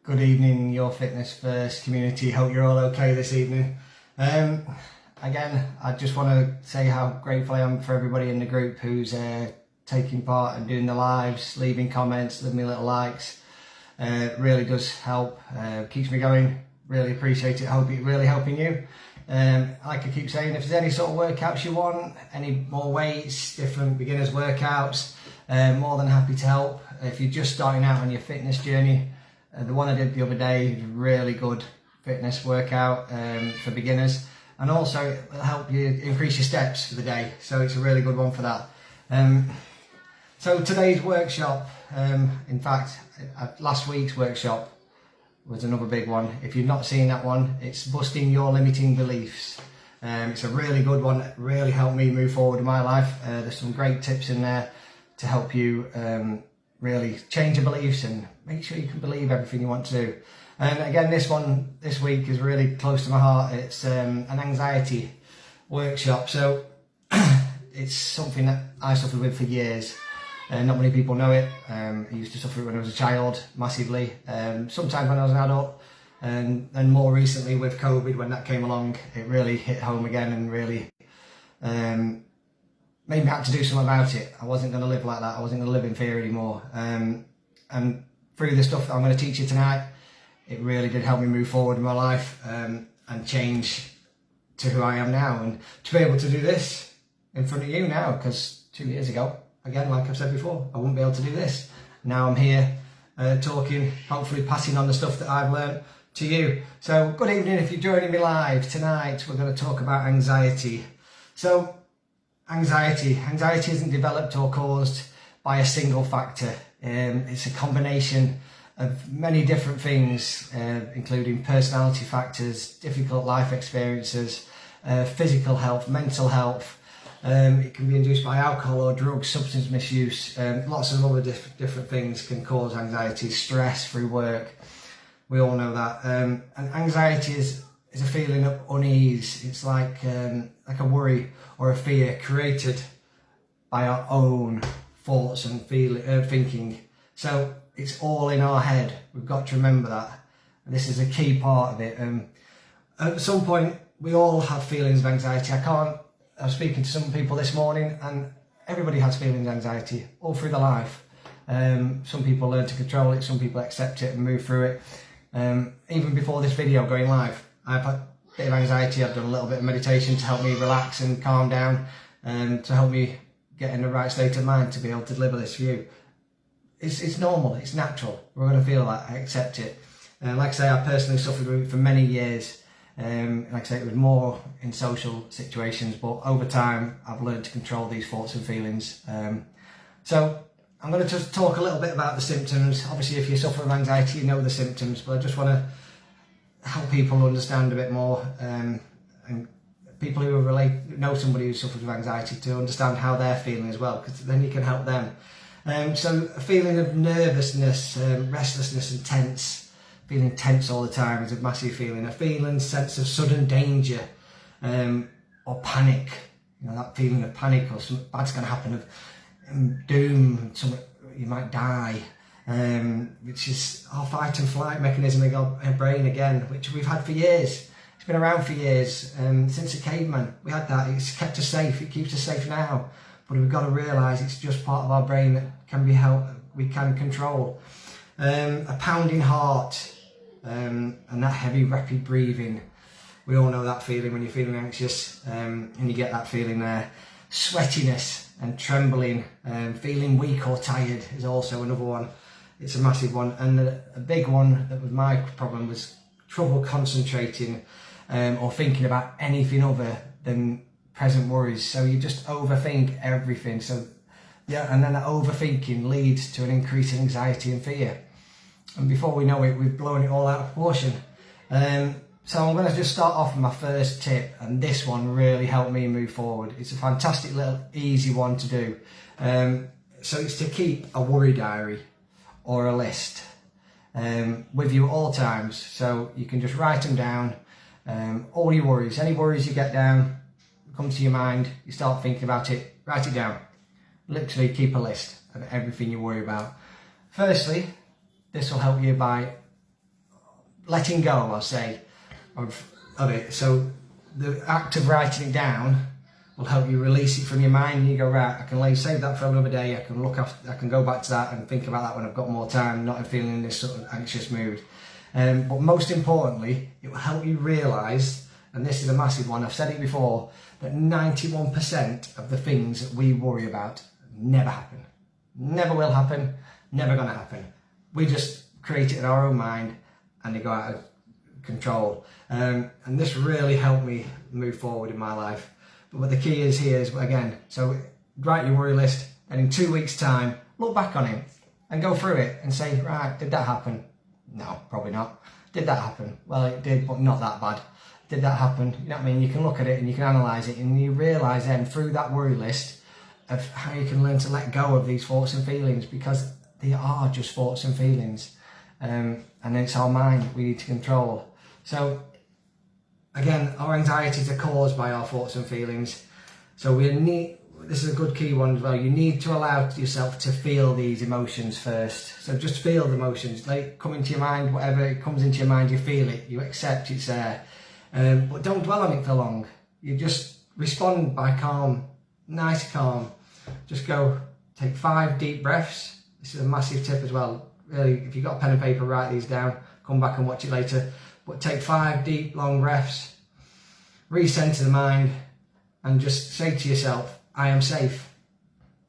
Good evening, Your Fitness First community. Hope you're all okay this evening. Again, I just want to say how grateful I am for everybody in the group who's taking part and doing the lives, leaving comments, leaving me little likes. It really does help, keeps me going. Really appreciate it. Hope it's really helping you. Like I keep saying, if there's any sort of workouts you want, any more weights, different beginners workouts, more than happy to help. If you're just starting out on your fitness journey, the one I did the other day is a really good fitness workout for beginners, and also it'll help you increase your steps for the day, so it's a really good one for that. So today's workshop, in fact last week's workshop was another big one. If you've not seen that one, it's busting your limiting beliefs. It's a really good one that really helped me move forward in my life. There's some great tips in there to help you really change your beliefs and make sure you can believe everything you want to do. And again, this week is really close to my heart. It's an anxiety workshop. So it's something that I suffered with for years. Not many people know it. I used to suffer it when I was a child massively. Sometimes when I was an adult, and more recently with COVID, when that came along, it really hit home again and really made me have to do something about it. I wasn't going to live like that. I wasn't going to live in fear anymore. And through the stuff that I'm going to teach you tonight, it really did help me move forward in my life and change to who I am now. And to be able to do this in front of you now, because 2 years ago, again, like I've said before, I wouldn't be able to do this. Now I'm here talking, hopefully passing on the stuff that I've learned to you. So good evening if you're joining me live. Tonight we're going to talk about anxiety. So anxiety isn't developed or caused by a single factor. It's a combination of many different things, including personality factors, difficult life experiences, physical health, mental health. It can be induced by alcohol or drugs, substance misuse. Lots of other different things can cause anxiety, stress through work. We all know that. And anxiety is a feeling of unease. It's like a worry or a fear created by our own thoughts and thinking. So it's all in our head. We've got to remember that. And this is a key part of it. At some point, we all have feelings of anxiety. I was speaking to some people this morning, and everybody has feelings of anxiety all through their life. Some people learn to control it, some people accept it and move through it. Even before this video going live, I've had a bit of anxiety. I've done a little bit of meditation to help me relax and calm down, and to help me get in the right state of mind to be able to deliver this for you. It's normal, it's natural. We're going to feel that. I accept it. Like I say, I personally suffered with it for many years. Like I say, it was more in social situations, but over time I've learned to control these thoughts and feelings. So I'm going to just talk a little bit about the symptoms. Obviously, if you suffer from anxiety, you know the symptoms, but I just want to help people understand a bit more, and people who know somebody who suffers with anxiety, to understand how they're feeling as well, because then you can help them. So a feeling of nervousness, restlessness and feeling tense all the time is a massive feeling. A sense of sudden danger, or panic. You know, that feeling of panic, or something bad's going to happen, of doom, you might die, which is our fight and flight mechanism in our brain again, which we've had for years. It's been around for years, since the caveman. We had that. It's kept us safe. It keeps us safe now. But we've got to realise it's just part of our brain that we can control. A pounding heart, and that heavy, rapid breathing. We all know that feeling when you're feeling anxious, and you get that feeling there. Sweatiness and trembling, feeling weak or tired is also another one. It's a massive one. And a big one that was my problem was trouble concentrating, or thinking about anything other than present worries. So you just overthink everything. So yeah, and then that overthinking leads to an increase in anxiety and fear. And before we know it, we've blown it all out of proportion. So I'm going to just start off with my first tip, and this one really helped me move forward. It's a fantastic little easy one to do. So it's to keep a worry diary or a list with you at all times. So you can just write them down, all your worries, any worries you get down, come to your mind, you start thinking about it, write it down. Literally keep a list of everything you worry about. Firstly, this will help you by letting go, I'll say, of it. So the act of writing it down will help you release it from your mind, and you go, right, I can save that for another day. I can go back to that and think about that when I've got more time, not feeling in this sort of anxious mood. But most importantly, it will help you realise, and this is a massive one, I've said it before, that 91% of the things that we worry about never happen. Never will happen, never going to happen. We just create it in our own mind and they go out of control. And this really helped me move forward in my life. But what the key is here is, again, so write your worry list, and in 2 weeks' time, look back on it and go through it and say, right, did that happen? No, probably not. Did that happen? Well, it did, but not that bad. Did that happen? You know what I mean? You can look at it and you can analyse it, and you realise then through that worry list of how you can learn to let go of these thoughts and feelings, because they are just thoughts and feelings. And it's our mind we need to control. So again, our anxieties are caused by our thoughts and feelings. So this is a good key one as well. You need to allow yourself to feel these emotions first. So just feel the emotions. Let it come into your mind, whatever it comes into your mind, you feel it, you accept it's there. But don't dwell on it for long. You just respond by calm, nice calm. Just go, take 5 deep breaths. This is a massive tip as well. Really, if you've got a pen and paper, write these down. Come back and watch it later. But take 5 deep, long breaths. Recenter the mind and just say to yourself, I am safe.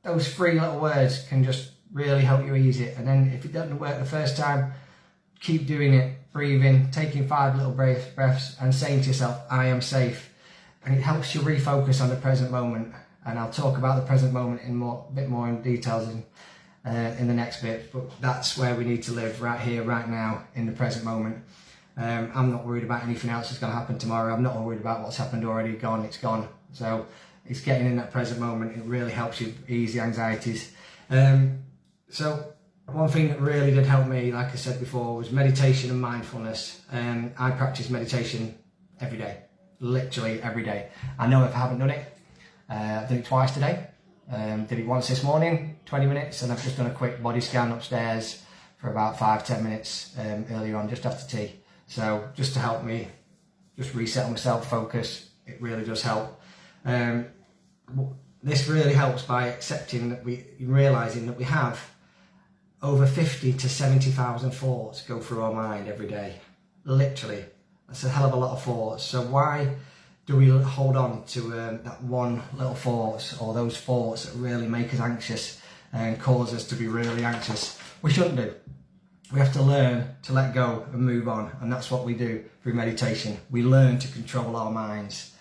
Those 3 little words can just really help you ease it. And then if it doesn't work the first time, keep doing it. Breathing, taking 5 little breaths and saying to yourself, I am safe. And it helps you refocus on the present moment. And I'll talk about the present moment in a bit more in details in the next bit. But that's where we need to live, right here, right now, in the present moment. I'm not worried about anything else that's going to happen tomorrow. I'm not worried about what's happened already. It's gone. So it's getting in that present moment. It really helps you ease the anxieties. So one thing that really did help me, like I said before, was meditation and mindfulness. I practice meditation every day, literally every day. I know if I haven't done it, I did it twice today. Did it once this morning, 20 minutes, and I've just done a quick body scan upstairs for about 5-10 minutes earlier on, just after tea. So just to help me just reset myself, focus, it really does help. This really helps by accepting that realising that we have over 50 to 70,000 thoughts go through our mind every day. Literally, that's a hell of a lot of thoughts. So why do we hold on to that one little thought, or those thoughts that really make us anxious and cause us to be really anxious? We shouldn't do. We have to learn to let go and move on, and that's what we do through meditation. We learn to control our minds.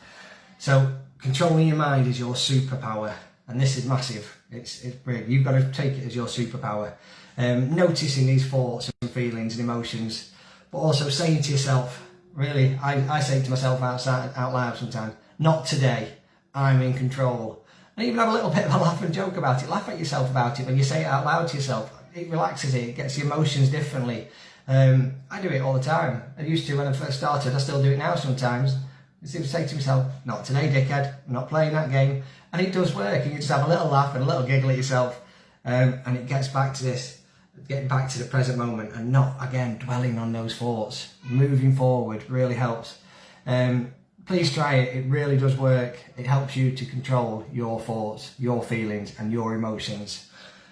So controlling your mind is your superpower, and this is massive. It's brilliant. You've got to take it as your superpower. Noticing these thoughts and feelings and emotions, but also saying to yourself, really, I say to myself out loud sometimes, not today, I'm in control. And even have a little bit of a laugh and joke about it. Laugh at yourself about it when you say it out loud to yourself. It relaxes it gets the emotions differently. I do it all the time. I used to when I first started. I still do it now sometimes. I seem to say to myself, not today, dickhead. I'm not playing that game. And it does work. And you just have a little laugh and a little giggle at yourself. And it gets back to this, getting back to the present moment and not, again, dwelling on those thoughts. Moving forward really helps. Please try it. It really does work. It helps you to control your thoughts, your feelings and your emotions.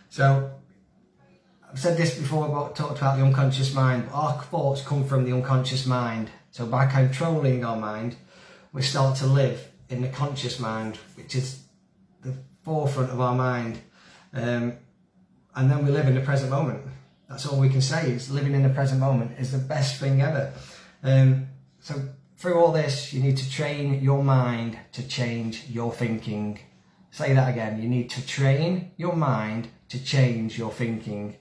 So I've said this before, talked about the unconscious mind. Our thoughts come from the unconscious mind. So by controlling our mind, we start to live in the conscious mind, which is the forefront of our mind. And then we live in the present moment. That's all we can say, is living in the present moment is the best thing ever. So through all this, you need to train your mind to change your thinking. Say that again. You need to train your mind to change your thinking.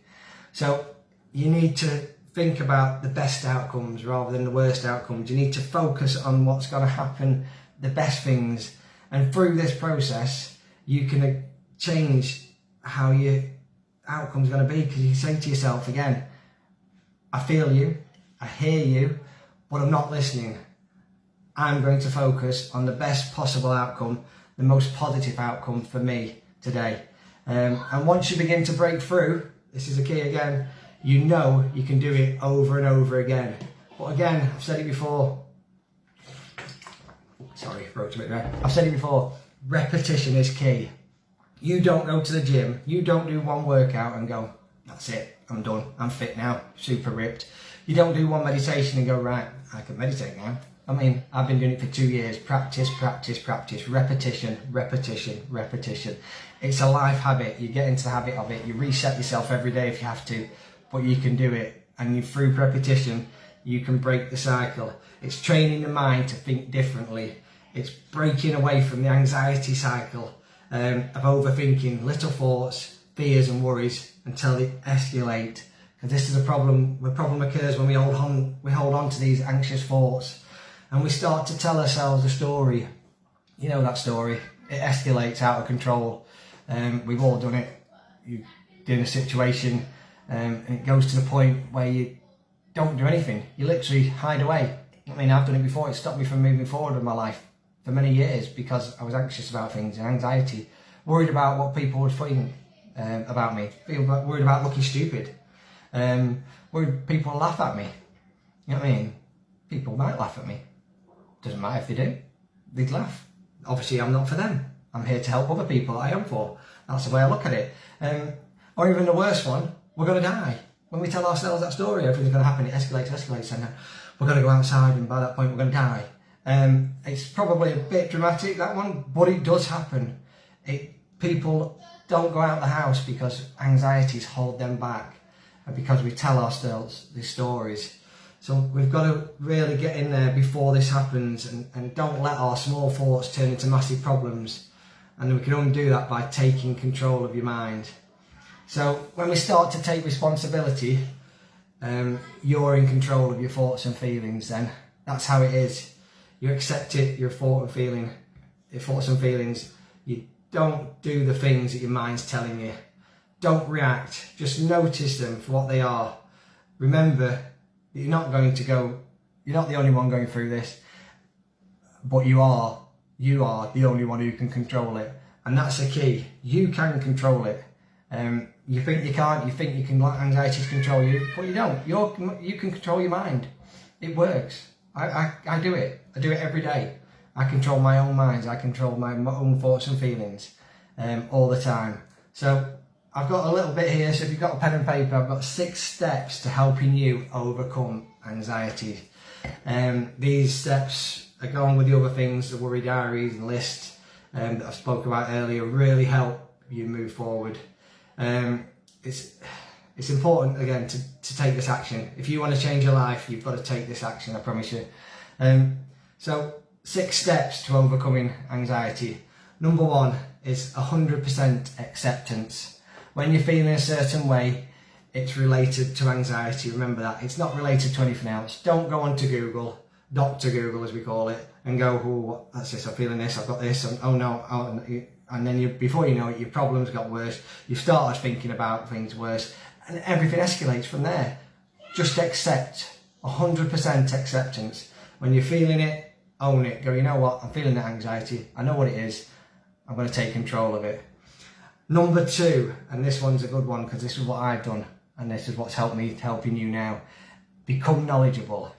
So you need to think about the best outcomes rather than the worst outcomes. You need to focus on what's going to happen, the best things. And through this process, you can change how your outcome's going to be, because you say to yourself again, I feel you, I hear you, but I'm not listening. I'm going to focus on the best possible outcome, the most positive outcome for me today. And once you begin to break through, this is the key again, you know you can do it over and over again. But again, I've said it before. Sorry, broke a bit there. I've said it before. Repetition is key. You don't go to the gym. You don't do one workout and go, that's it, I'm done. I'm fit now, super ripped. You don't do one meditation and go, right, I can meditate now. I mean, I've been doing it for 2 years. Practice, practice, practice. Repetition, repetition, repetition. It's a life habit. You get into the habit of it. You reset yourself every day if you have to, but you can do it. And through repetition, you can break the cycle. It's training the mind to think differently. It's breaking away from the anxiety cycle of overthinking little thoughts, fears and worries until they escalate. Because this is a problem. The problem occurs when we hold on to these anxious thoughts and we start to tell ourselves a story. You know that story. It escalates out of control. We've all done it. You're in a situation and it goes to the point where you don't do anything. You literally hide away. I mean, I've done it before. It stopped me from moving forward in my life for many years because I was anxious about things and anxiety, worried about what people would think about me, worried about looking stupid, worried people would laugh at me. You know what I mean? People might laugh at me. Doesn't matter if they do. They'd laugh. Obviously, I'm not for them. I'm here to help other people. I am for. That's the way I look at it. Or even the worst one, we're going to die. When we tell ourselves that story, everything's going to happen. It escalates, and we're going to go outside, and by that point, we're going to die. It's probably a bit dramatic, that one, but it does happen. People don't go out the house because anxieties hold them back and because we tell ourselves these stories. So we've got to really get in there before this happens and don't let our small thoughts turn into massive problems. And we can only do that by taking control of your mind. So when we start to take responsibility, you're in control of your thoughts and feelings then. That's how it is. You accept it, your thoughts and feelings. You don't do the things that your mind's telling you. Don't react. Just notice them for what they are. Remember that you're not the only one going through this, but you are the only one who can control it. And that's the key. You can control it. You think you can't, you think you can let anxieties control you, but you don't. You can control your mind. It works. I do it. I do it every day. I control my own minds. I control my own thoughts and feelings all the time. So I've got a little bit here. So if you've got a pen and paper, I've got 6 steps to helping you overcome anxiety. These steps, along with the other things, the worry diaries and lists that I spoke about earlier, really help you move forward. It's important, again, to take this action. If you want to change your life, you've got to take this action, I promise you. So 6 steps to overcoming anxiety. Number 1 is 100% acceptance. When you're feeling a certain way, it's related to anxiety. Remember that. It's not related to anything else. Don't go onto Google, Dr. Google as we call it, and go, oh, that's this, I'm feeling this, I've got this, and oh no, and then before you know it, your problems got worse. You started thinking about things worse, and everything escalates from there. Just accept, 100% acceptance. When you're feeling it, own it. Go, you know what, I'm feeling that anxiety. I know what it is. I'm going to take control of it. Number 2, and this one's a good one because this is what I've done, and this is what's helping you now. Become knowledgeable.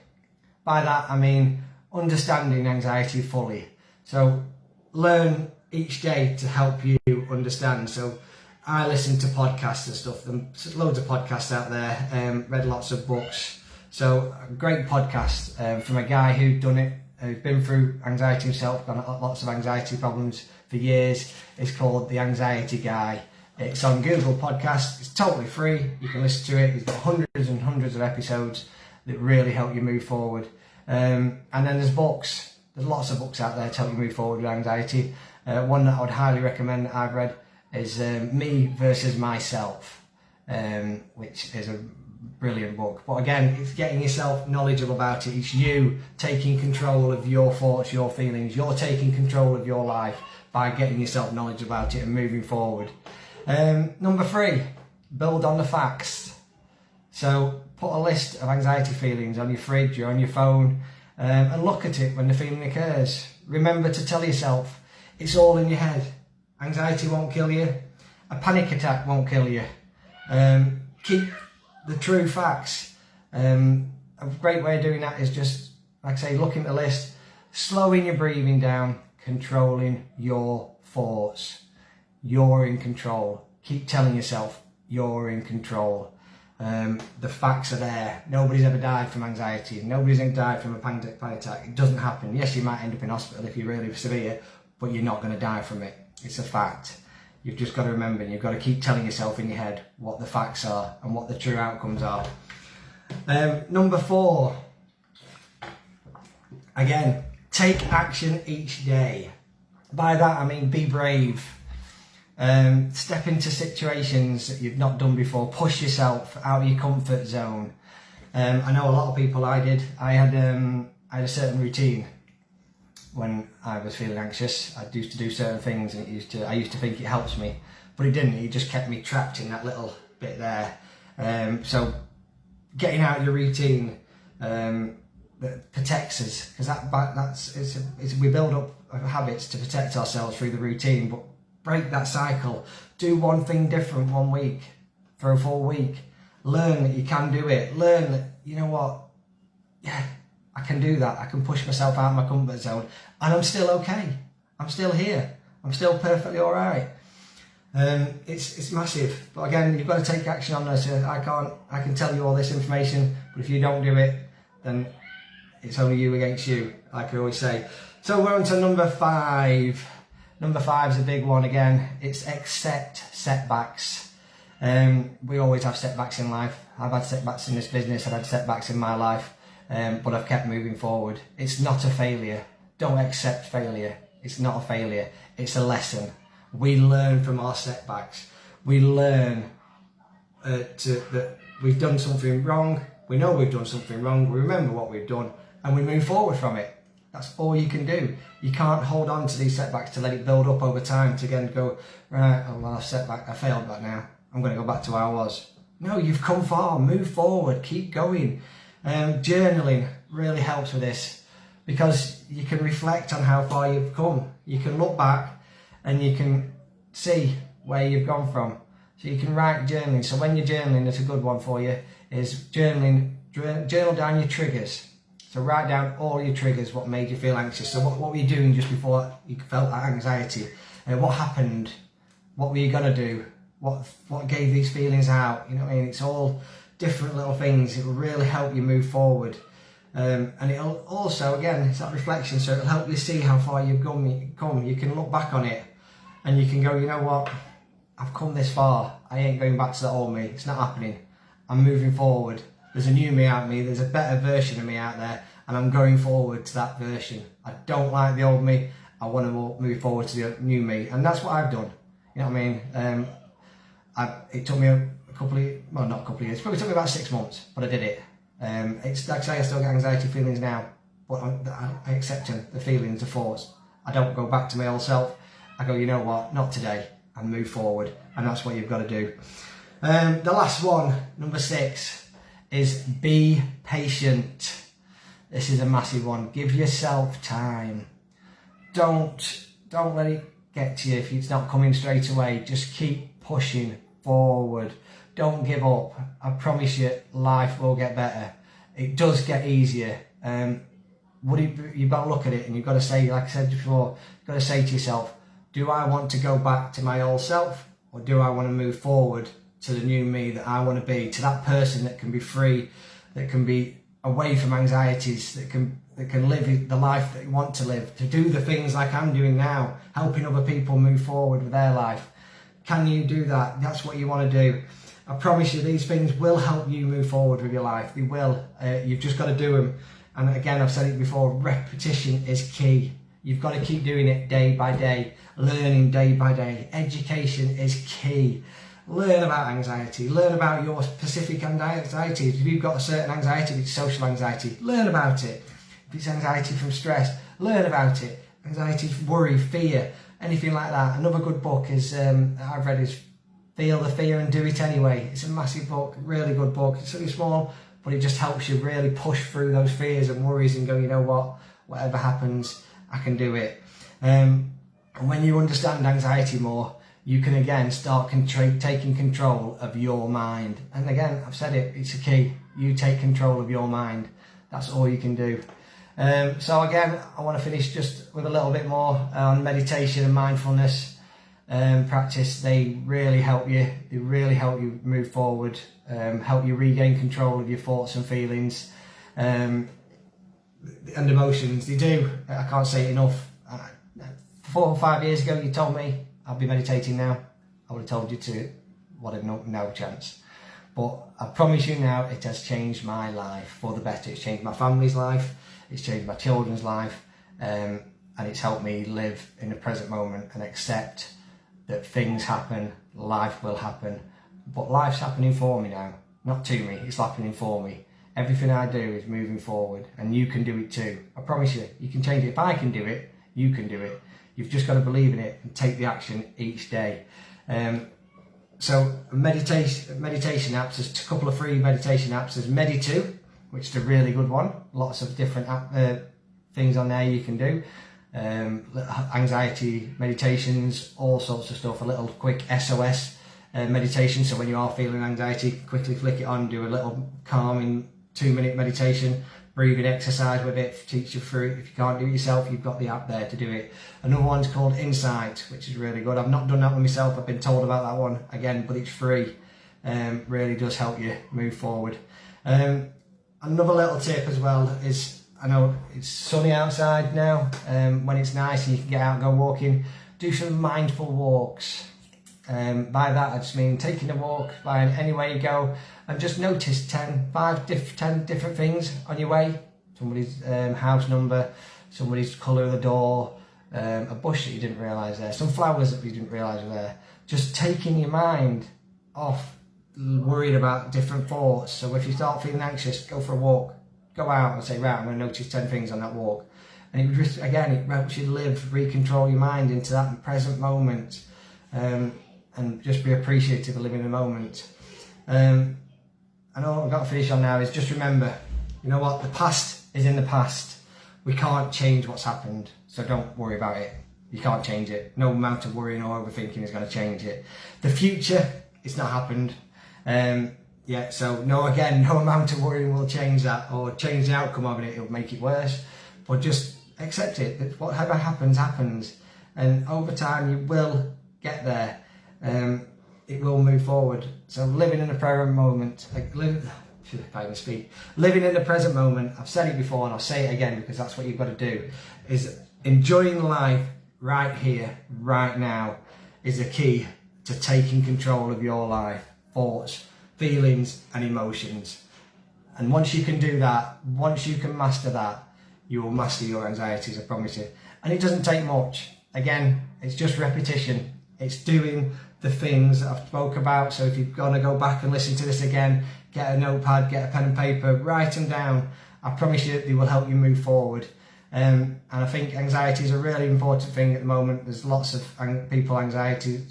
By that, I mean understanding anxiety fully. So learn each day to help you understand. So I listen to podcasts and stuff. There's loads of podcasts out there. Read lots of books. So a great podcast from a guy who's done it, who's been through anxiety himself, got lots of anxiety problems for years. It's called The Anxiety Guy. It's on Google Podcasts. It's totally free. You can listen to it. He's got hundreds and hundreds of episodes that really help you move forward. And then there's books. There's lots of books out there to help you move forward with anxiety. One that I would highly recommend that I've read is Me versus Myself, which is a brilliant book. But again, it's getting yourself knowledgeable about it. It's you taking control of your thoughts, your feelings. You're taking control of your life by getting yourself knowledge about it and moving forward. Number 3, build on the facts. So put a list of anxiety feelings on your fridge or on your phone and look at it when the feeling occurs. Remember to tell yourself it's all in your head. Anxiety won't kill you. A panic attack won't kill you. Keep the true facts a great way of doing that is just, like I say, looking at the list, slowing your breathing down, controlling your thoughts. You're in control. Keep telling yourself you're in control. The facts are there. Nobody's ever died from anxiety. Nobody's ever died from a panic attack. It doesn't happen. Yes, you might end up in hospital if you're really severe, but you're not going to die from it. It's a fact. You've just got to remember, and you've got to keep telling yourself in your head what the facts are and what the true outcomes are. Number 4, again, take action each day. By that I mean be brave. Step into situations that you've not done before. Push yourself out of your comfort zone. I know a lot of people. I had a certain routine when I was feeling anxious. I used to do certain things, and I used to think it helps me, but it didn't. It just kept me trapped in that little bit there. So getting out of your routine that protects us, because we build up habits to protect ourselves through the routine, but break that cycle. Do one thing different one week for a full week. Learn that you can do it. Learn that, you know what, yeah, I can do that. I can push myself out of my comfort zone, and I'm still okay. I'm still here. I'm still perfectly all right. It's massive, but again, you've got to take action on this. I can tell you all this information, but if you don't do it, then it's only you against you, like I always say. So we're on to number 5. Number 5 is a big one again. It's accept setbacks. We always have setbacks in life. I've had setbacks in this business. I've had setbacks in my life, but I've kept moving forward. It's not a failure. Don't accept failure. It's not a failure. It's a lesson. We learn from our setbacks. We learn that we've done something wrong. We know we've done something wrong. We remember what we've done, and we move forward from it. That's all you can do. You can't hold on to these setbacks to let it build up over time to again go, right, oh well, I failed that now. I'm going to go back to where I was. No, you've come far. Move forward. Keep going. Journaling really helps with this, because you can reflect on how far you've come. You can look back and you can see where you've gone from. So you can write journaling. So when you're journaling, it's a good one for you, is journaling. Journal down your triggers. So write down all your triggers, what made you feel anxious. So what were you doing just before you felt that anxiety? What happened? What were you going to do? What gave these feelings out? You know what I mean? It's all different little things. It will really help you move forward. And it'll also, again, it's that reflection, so it'll help you see how far you've come. You can look back on it and you can go, you know what? I've come this far. I ain't going back to that old me. It's not happening. I'm moving forward. There's a new me out of me, there's a better version of me out there, and I'm going forward to that version. I don't like the old me, I want to move forward to the new me, and that's what I've done. You know what I mean? It took me not a couple of years, probably took me about 6 months, but I did it. It's like I say, I still get anxiety feelings now, but I accept them, the feelings, the thoughts. I don't go back to my old self. I go, you know what, not today, and move forward, and that's what you've got to do. The last one, number 6, is be patient. This is a massive one. Give yourself time. Don't let it get to you if it's not coming straight away. Just keep pushing forward. Don't give up. I promise you, life will get better. It does get easier. You've got to look at it, and you've got to say, like I said before, you've got to say to yourself, do I want to go back to my old self, or do I want to move forward to the new me that I want to be, to that person that can be free, that can be away from anxieties, that can live the life that you want to live, to do the things like I'm doing now, helping other people move forward with their life. Can you do that? That's what you want to do. I promise you, these things will help you move forward with your life. They will. You've just got to do them. And again, I've said it before, repetition is key. You've got to keep doing it day by day, learning day by day. Education is key. Learn about anxiety, learn about your specific anxiety. If you've got a certain anxiety, if it's social anxiety, learn about it. If it's anxiety from stress, learn about it. Anxiety, worry, fear, anything like that. Another good book is I've read is Feel the Fear and Do It Anyway. It's a massive book, really good book. It's really small, but it just helps you really push through those fears and worries and go, you know what, whatever happens, I can do it. And when you understand anxiety more, you can again start taking control of your mind. And again, I've said it, it's a key. You take control of your mind. That's all you can do. So again, I want to finish just with a little bit more on meditation and mindfulness practice. They really help you. They really help you move forward, help you regain control of your thoughts and feelings and emotions. They do. I can't say it enough. 4 or 5 years ago, you told me I'd be meditating now. I would have told you to. What a no chance. But I promise you now, it has changed my life for the better. It's changed my family's life. It's changed my children's life. And it's helped me live in the present moment and accept that things happen, life will happen. But life's happening for me now, not to me. It's happening for me. Everything I do is moving forward, and you can do it too. I promise you, you can change it. If I can do it, you can do it. You've just got to believe in it and take the action each day. So meditation apps, there's a couple of free meditation apps. There's Medi2, which is a really good one. Lots of different things on there you can do. Anxiety meditations, all sorts of stuff. A little quick SOS meditation. So when you are feeling anxiety, quickly flick it on, do a little calming 2-minute meditation. Breathing exercise with it, teach you through it. If you can't do it yourself, you've got the app there to do it. Another one's called Insight, which is really good. I've not done that one myself. I've been told about that one again, but it's free. Really does help you move forward. Another little tip as well is, I know it's sunny outside now. When it's nice and you can get out and go walking, do some mindful walks. By that I just mean taking a walk by anywhere you go and just notice 10 different things on your way. Somebody's house number, somebody's colour of the door, a bush that you didn't realise there, some flowers that you didn't realise were there. Just taking your mind off worried about different thoughts. So if you start feeling anxious, go for a walk, go out and say, right, I'm going to notice 10 things on that walk. And it just, again, it helps you recontrol your mind into that present moment. And just be appreciative of living in the moment. And all I've got to finish on now is just remember, you know what, the past is in the past. We can't change what's happened, so don't worry about it. You can't change it. No amount of worrying or overthinking is going to change it. The future, it's not happened yet, so no amount of worrying will change that or change the outcome of it. It'll make it worse. But just accept it, that whatever happens, happens. And over time, you will get there. It will move forward. So living in the present moment, living in the present moment, I've said it before and I'll say it again because that's what you've got to do, is enjoying life right here, right now, is the key to taking control of your life, thoughts, feelings and emotions. And once you can do that, once you can master that, you will master your anxieties, I promise you. And it doesn't take much. Again, it's just repetition. It's doing the things that I've spoke about. So if you're going to go back and listen to this again, get a notepad, get a pen and paper, write them down. I promise you they will help you move forward. And I think anxiety is a really important thing at the moment. There's lots of people got anxiety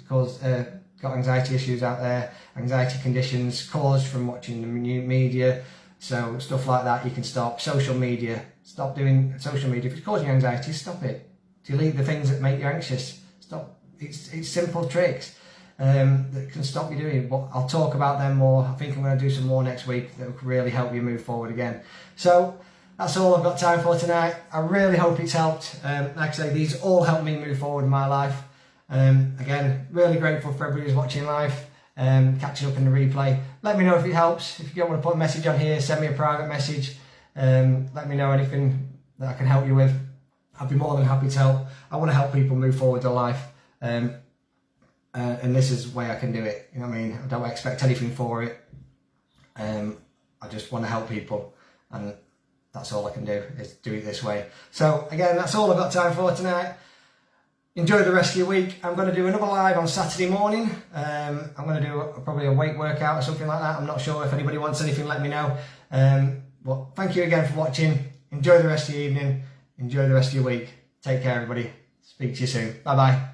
issues out there, anxiety conditions caused from watching the media. So stuff like that you can stop. Social media, stop doing social media. If it's causing you anxiety, stop it. Delete the things that make you anxious. Stop. It's simple tricks that can stop you doing it, but I'll talk about them more. I think I'm going to do some more next week that will really help you move forward again. So that's all I've got time for tonight. I really hope it's helped. Like I say, these all help me move forward in my life. Again, really grateful for everybody who's watching live, catching up in the replay. Let me know if it helps. If you don't want to put a message on here, send me a private message. Let me know anything that I can help you with. I'd be more than happy to help. I want to help people move forward their life. And this is the way I can do it. You know what I mean? I don't expect anything for it. I just want to help people, and that's all I can do, is do it this way. So again, that's all I've got time for tonight. Enjoy the rest of your week. I'm going to do another live on Saturday morning. I'm going to do probably a weight workout or something like that. I'm not sure. If anybody wants anything, let me know. But thank you again for watching. Enjoy the rest of your evening. Enjoy the rest of your week. Take care, everybody. Speak to you soon. Bye bye.